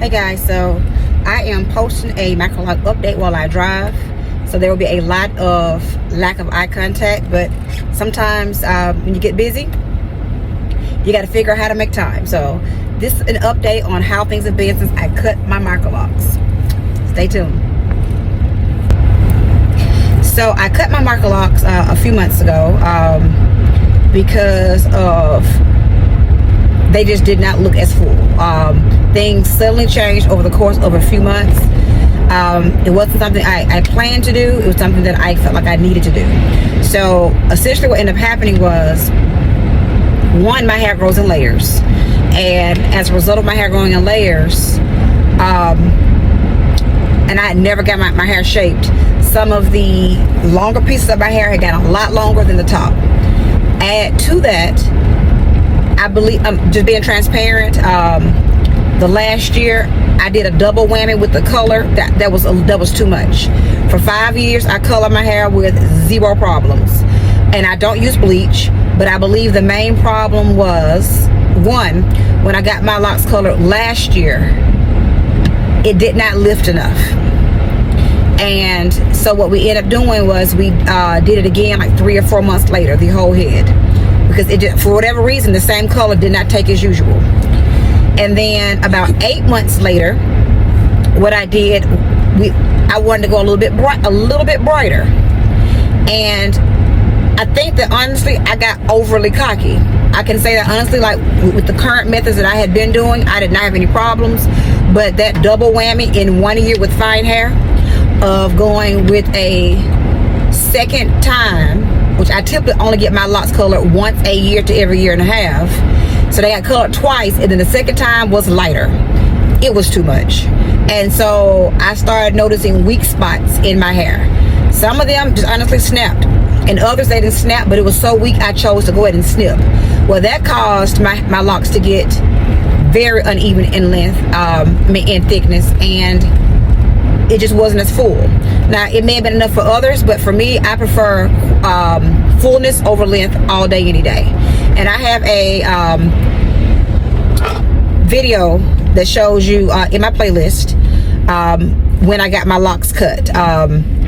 Hey guys, so I am posting a Microloc update while I drive. So there will be a lot of lack of eye contact, but sometimes when you get busy, you got to figure out how to make time. So this is an update on how things have been since I cut my Microlocs. Stay tuned. So I cut my Microlocs a few months ago because of they just did not look as full. Things suddenly changed over the course of a few months. It wasn't something I planned to do. It was something that I felt like I needed to do. So essentially what ended up happening was, one, my hair grows in layers. And as a result of my hair growing in layers, and I had never got my hair shaped, some of the longer pieces of my hair had gotten a lot longer than the top. Add to that, I believe, just being transparent, the last year I did a double whammy with the color. That was too much. For 5 years I colored my hair with zero problems, and I don't use bleach, but I believe the main problem was, one, when I got my locks colored last year, it did not lift enough. And so what we ended up doing was we did it again like 3 or 4 months later, the whole head, because it did, for whatever reason, the same color did not take as usual. And then about 8 months later, what I did, I wanted to go a little bit brighter. And I think that honestly, I got overly cocky. I can say that honestly, like with the current methods that I had been doing, I did not have any problems. But that double whammy in 1 year with fine hair, of going with a second time, which I typically only get my locks colored once a year to every year and a half. So they got colored twice, and then the second time was lighter. It was too much. And so I started noticing weak spots in my hair. Some of them just honestly snapped, and others they didn't snap, but it was so weak I chose to go ahead and snip. Well, that caused my locks to get very uneven in length, in thickness, and it just wasn't as full. Now, it may have been enough for others, but for me, I prefer fullness over length all day, any day. And I have a video that shows you in my playlist when I got my locks cut.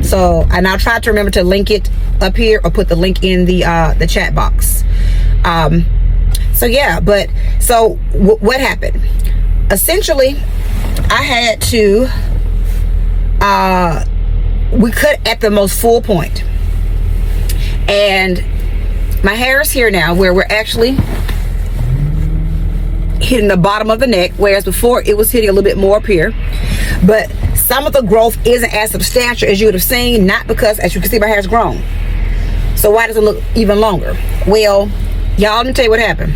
So, and I'll try to remember to link it up here or put the link in the chat box. So yeah, but so what happened? Essentially, I had to we cut at the most full point, and my hair is here now where we're actually hitting the bottom of the neck, whereas before it was hitting a little bit more up here. But some of the growth isn't as substantial as you would have seen, not because, as you can see, my hair's grown. So why does it look even longer? Well, y'all, let me tell you what happened.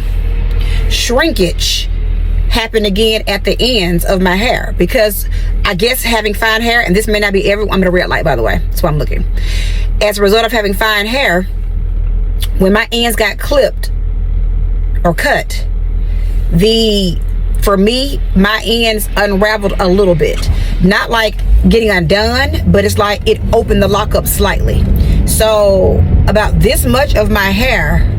Shrinkage happened again at the ends of my hair, because I guess having fine hair, and this may not be I'm in a red light, by the way, that's why I'm looking. As a result of having fine hair, when my ends got clipped or cut, for me, my ends unraveled a little bit. Not like getting undone, but it's like it opened the lock up slightly. So about this much of my hair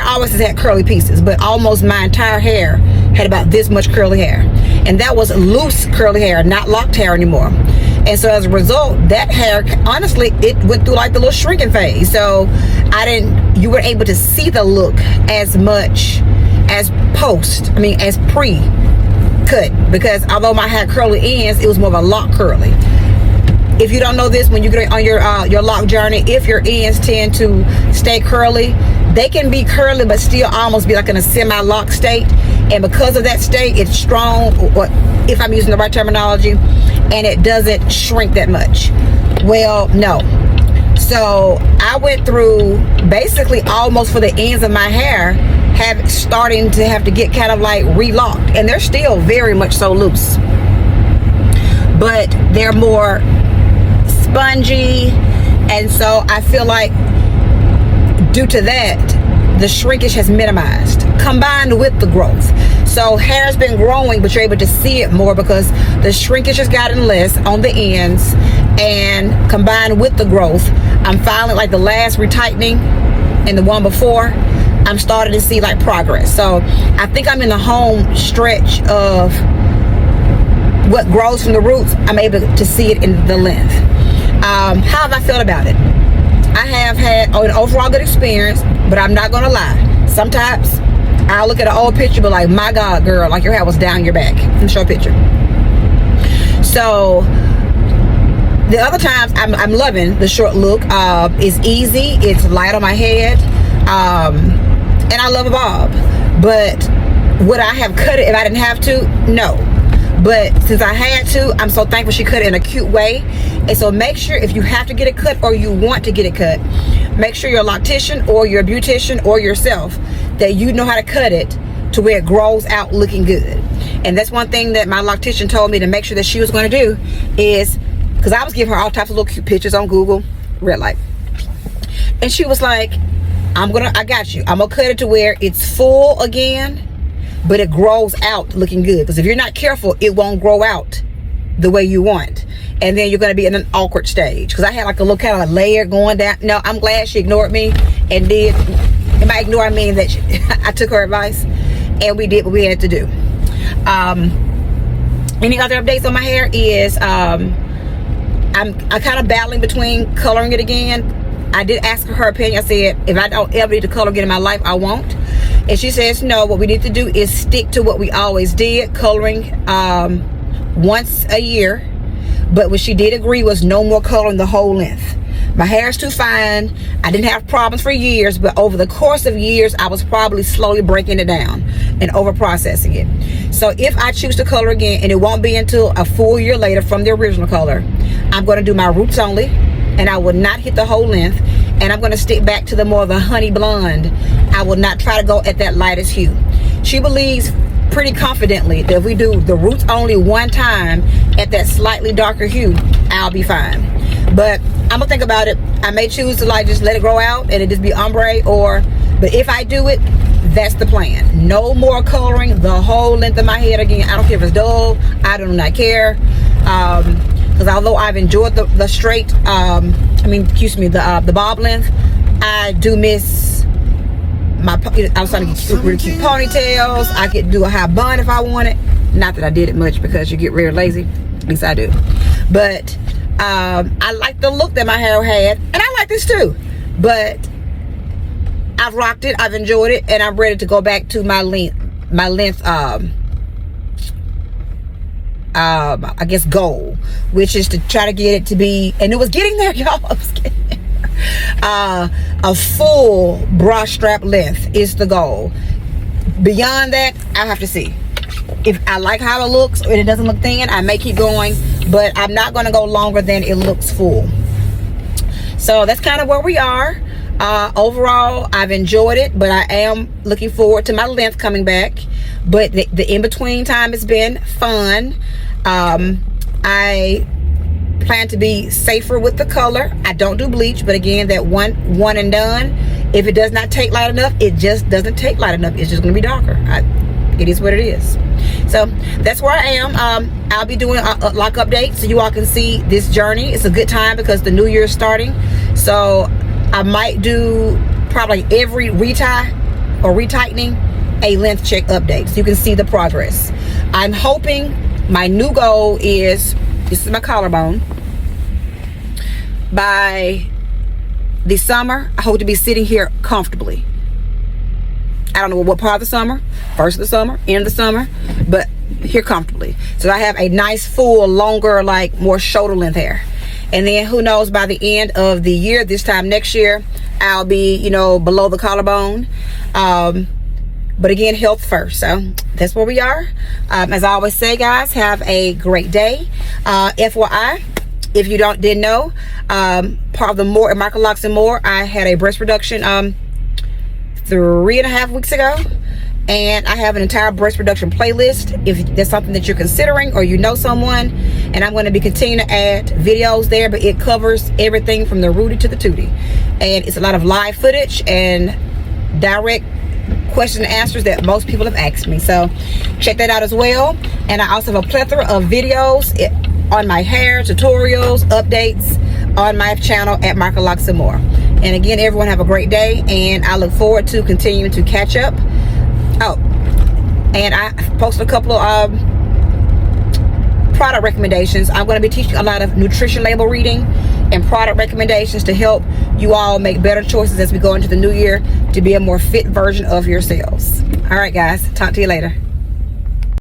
always has had curly pieces, but almost my entire hair had about this much curly hair. And that was loose curly hair, not locked hair anymore. And so as a result, that hair, honestly, it went through like the little shrinking phase. So you weren't able to see the look as much as as pre-cut, because although my hair curly ends, it was more of a lock curly. If you don't know this, when you get on your lock journey, if your ends tend to stay curly, they can be curly but still almost be like in a semi-lock state. And because of that state, it's strong, or if I'm using the right terminology, and it doesn't shrink that much. Well, no. So I went through basically almost for the ends of my hair, starting to have to get kind of like relocked, and they're still very much so loose, but they're more spongy. And so I feel like due to that, the shrinkage has minimized, combined with the growth. So hair's been growing, but you're able to see it more because the shrinkage has gotten less on the ends, and combined with the growth, I'm finally, like the last retightening and the one before, I'm starting to see like progress. So I think I'm in the home stretch of what grows from the roots. I'm able to see it in the length. How have I felt about it? I have had an overall good experience, but I'm not gonna lie. Sometimes I'll look at an old picture, but like, my God, girl, like your hair was down your back. Let me show a picture. So the other times I'm loving the short look. It's easy, it's light on my head, and I love a bob. But would I have cut it if I didn't have to? No. But since I had to, I'm so thankful she cut it in a cute way. And so make sure, if you have to get it cut or you want to get it cut, make sure your loctician or your beautician or yourself, that you know how to cut it to where it grows out looking good. And that's one thing that my loctician told me to make sure that she was going to do, is because I was giving her all types of little cute pictures on Google, red light. And she was like, I got you. I'm gonna cut it to where it's full again, but it grows out looking good. Because if you're not careful, it won't grow out the way you want. And then you're going to be in an awkward stage. Because I had like a little kind of a layer going down. No, I'm glad she ignored me and did. And by ignoring, I mean that I took her advice and we did what we had to do. Any other updates on my hair is I'm kind of battling between coloring it again. I did ask her opinion. I said, if I don't ever need to color again in my life, I won't. And she says, no, what we need to do is stick to what we always did, coloring once a year. But what she did agree was no more coloring the whole length. My hair is too fine. I didn't have problems for years, but over the course of years, I was probably slowly breaking it down and over processing it. So if I choose to color again, and it won't be until a full year later from the original color, I'm going to do my roots only, and I will not hit the whole length. And I'm going to stick back to the more of the honey blonde. I will not try to go at that lightest hue. She believes pretty confidently that if we do the roots only one time at that slightly darker hue, I'll be fine. But I'm gonna think about it. I may choose to like just let it grow out and it just be ombre, but if I do it, that's the plan. No more coloring the whole length of my head again. I don't care if it's dull. I do not care. Because although I've enjoyed the straight, the bob length, I do miss I was trying to get really cute ponytails. I could do a high bun if I wanted. Not that I did it much because you get real lazy. At least I do. But I like the look that my hair had, and I like this too. But I've rocked it, I've enjoyed it, and I'm ready to go back to my length. I guess goal, which is to try to get it to be, and it was getting there, y'all. I was getting there. A full bra strap length is the goal. Beyond that, I have to see. If I like how it looks and it doesn't look thin, I may keep going, but I'm not going to go longer than it looks full. So that's kind of where we are. Overall, I've enjoyed it, but I am looking forward to my length coming back. But the in-between time has been fun. I plan to be safer with the color. I don't do bleach, but again, that one and done. If it does not take light enough, it just doesn't take light enough. It's just going to be darker. It is what it is. So that's where I am. I'll be doing a lock update so you all can see this journey. It's a good time because the new year is starting. So I might do probably every retie or retightening a length check update so you can see the progress. I'm hoping my new goal is, this is my collarbone, by the summer I hope to be sitting here comfortably. I don't know what part of the summer, first of the summer, end of the summer, but here comfortably. So I have a nice full longer, like more shoulder length hair. And then who knows, by the end of the year, this time next year, I'll be, below the collarbone. But again, health first. So that's where we are. As I always say, guys, have a great day. FYI, if you didn't know, part of the more Microlocs and more, I had a breast reduction 3.5 weeks ago, and I have an entire breast reduction playlist if that's something that you're considering or you know someone. And I'm going to be continuing to add videos there, but it covers everything from the Rudy to the Tootie, and it's a lot of live footage and direct question and answers that most people have asked me. So check that out as well. And I also have a plethora of videos on my hair, tutorials, updates on my channel at Microlocs and more. And again, everyone have a great day, and I look forward to continuing to catch up. Oh, and I posted a couple of product recommendations. I'm going to be teaching a lot of nutrition label reading and product recommendations to help you all make better choices as we go into the new year to be a more fit version of yourselves. All right, guys, talk to you later.